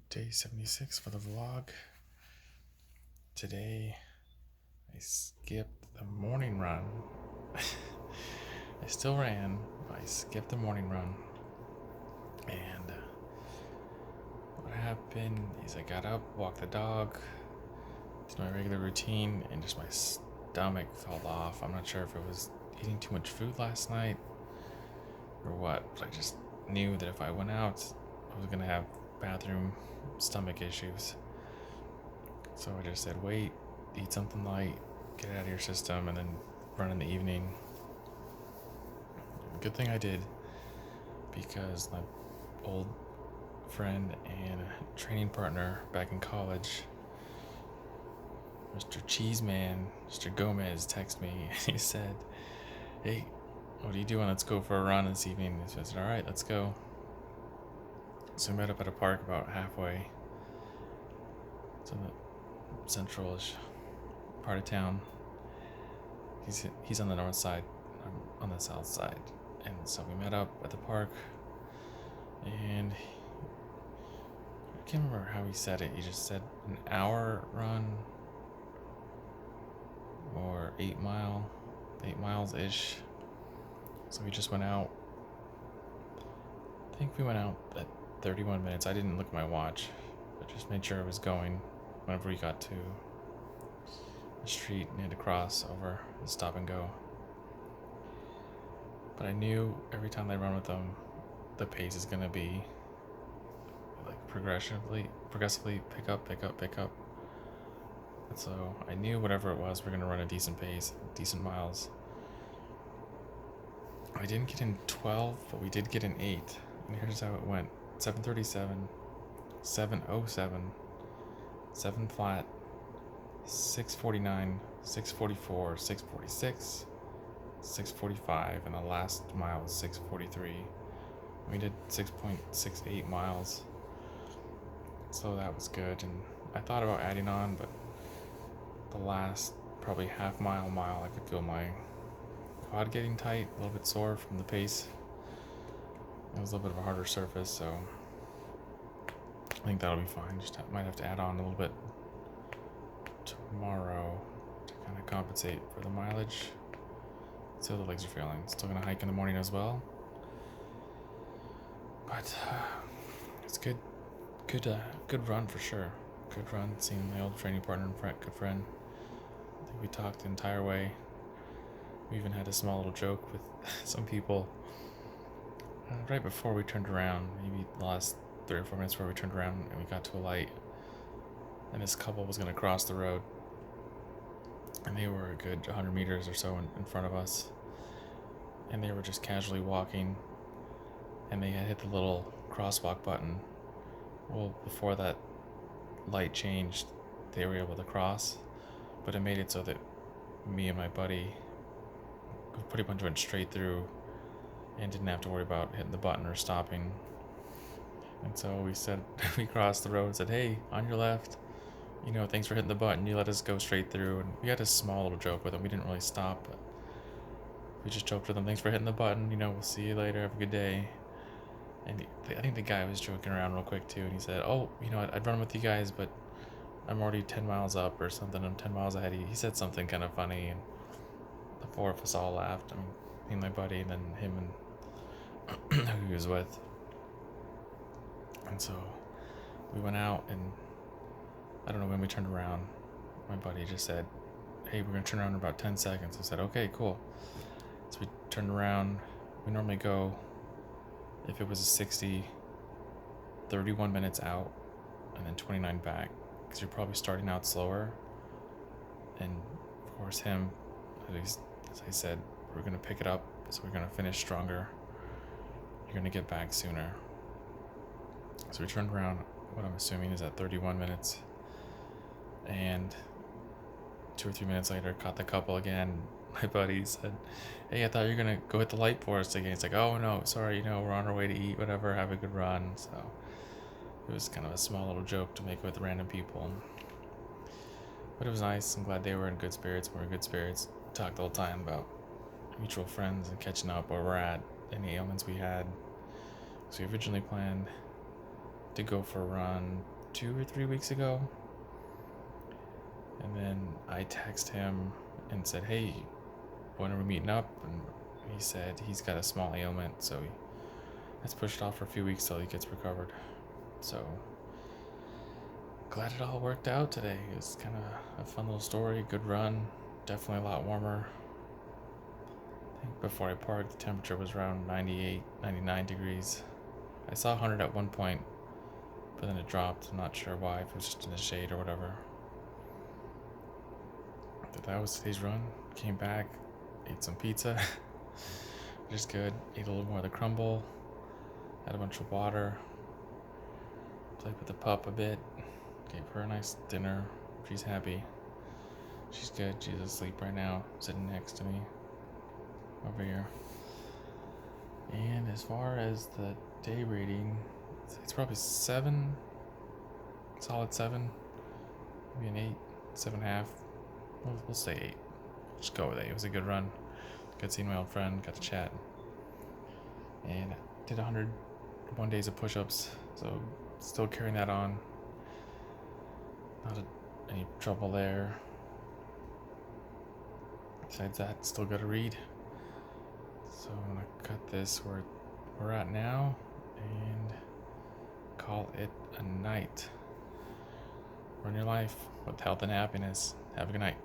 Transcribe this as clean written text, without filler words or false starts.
Day 76 for the vlog. Today I skipped the morning run. I still ran, but I skipped the morning run. And what happened is I got up, walked the dog, did my regular routine, and just my stomach fell off. I'm not sure if it was eating too much food last night or what, but I just knew that if I went out, I was gonna have bathroom stomach issues. So I just said, wait, eat something light, get it out of your system, and then run in the evening. Good thing I did, because my old friend and training partner back in college, Mr. Cheeseman, Mr. Gomez, texted me and he said, hey, what are you doing? Let's go for a run this evening. So I said, all right, let's go. So we met up at a park about halfway. It's in the central-ish part of town. He's on the north side, I'm on the south side. And so we met up at the park, and I can't remember how he said it. He just said an hour run or 8 miles ish. So we just went out. I think we went out at 31 minutes. I didn't look at my watch, but just made sure I was going whenever we got to the street and had to cross over and stop and go. But I knew every time I run with them, the pace is gonna be like progressively pick up. And so I knew whatever it was, we're gonna run a decent pace, decent miles. I didn't get in 12, but we did get in 8. And here's how it went: 7:37, 7:07, 7 flat, 6:49, 6:44, 6:46, 6:45, and the last mile was 6:43. We did 6.68 miles, so that was good. And I thought about adding on, but the last probably half mile, I could feel my quad getting tight, a little bit sore from the pace. It was a little bit of a harder surface, so I think that'll be fine. Just might have to add on a little bit tomorrow to kind of compensate for the mileage. Still, the legs are feeling. Still gonna hike in the morning as well, but it's good run for sure. Good run, seeing my old training partner and good friend. I think we talked the entire way. We even had a small little joke with some people right before we turned around, maybe the last 3 or 4 minutes before we turned around and we got to a light, and this couple was gonna cross the road, and they were a good 100 meters or so in front of us, and they were just casually walking, and they had hit the little crosswalk button. Well, before that light changed, they were able to cross, but it made it so that me and my buddy pretty much went straight through and didn't have to worry about hitting the button or stopping. And so we said, we crossed the road and said, hey, on your left, thanks for hitting the button, you let us go straight through. And we had a small little joke with them. We didn't really stop, but we just joked with them, thanks for hitting the button, we'll see you later, have a good day. And I think the guy was joking around real quick too, and he said, oh, I'd run with you guys, but I'm already 10 miles up or something, I'm 10 miles ahead. He said something kind of funny, and the 4 of us all laughed. I mean, me and my buddy, and then him and who he was with. And so we went out, and I don't know when we turned around, my buddy just said, hey, we're gonna turn around in about 10 seconds. I said, okay, cool. So we turned around. We normally go, if it was a 60, 31 minutes out and then 29 back, because you're probably starting out slower. And of course him, at least as I said, we're gonna pick it up, so we're gonna finish stronger. You're gonna get back sooner. So we turned around, what I'm assuming is at 31 minutes, and 2 or 3 minutes later caught the couple again. My buddy said, hey, I thought you were gonna go hit the light for us again. It's like, oh no, sorry, we're on our way to eat, whatever, have a good run. So it was kind of a small little joke to make with random people, but it was nice. I'm glad they were in good spirits. We're in good spirits. Talked the whole time about mutual friends and catching up where we're at, any ailments we had. So we originally planned to go for a run 2 or 3 weeks ago. And then I text him and said, hey, when are we meeting up? And he said he's got a small ailment, so let's push it off for a few weeks till he gets recovered. So glad it all worked out today. It was kind of a fun little story, good run, definitely a lot warmer. I think before I parked, the temperature was around 98, 99 degrees. I saw 100 at one point, but then it dropped. I'm not sure why, if it was just in the shade or whatever. But that was today's run. Came back, ate some pizza, which is good. Ate a little more of the crumble, had a bunch of water, played with the pup a bit, gave her a nice dinner. She's happy. She's good. She's asleep right now, sitting next to me over here. And as far as the day rating, it's probably 7, solid 7, maybe an 8, 7.5. We'll say 8. Just go with it. It was a good run. Good seeing my old friend. Got to chat. And did 101 days of push-ups. So still carrying that on. Not any trouble there. Besides that, still got to read. So I'm going to cut this where we're at now and call it a night. Run your life with health and happiness. Have a good night.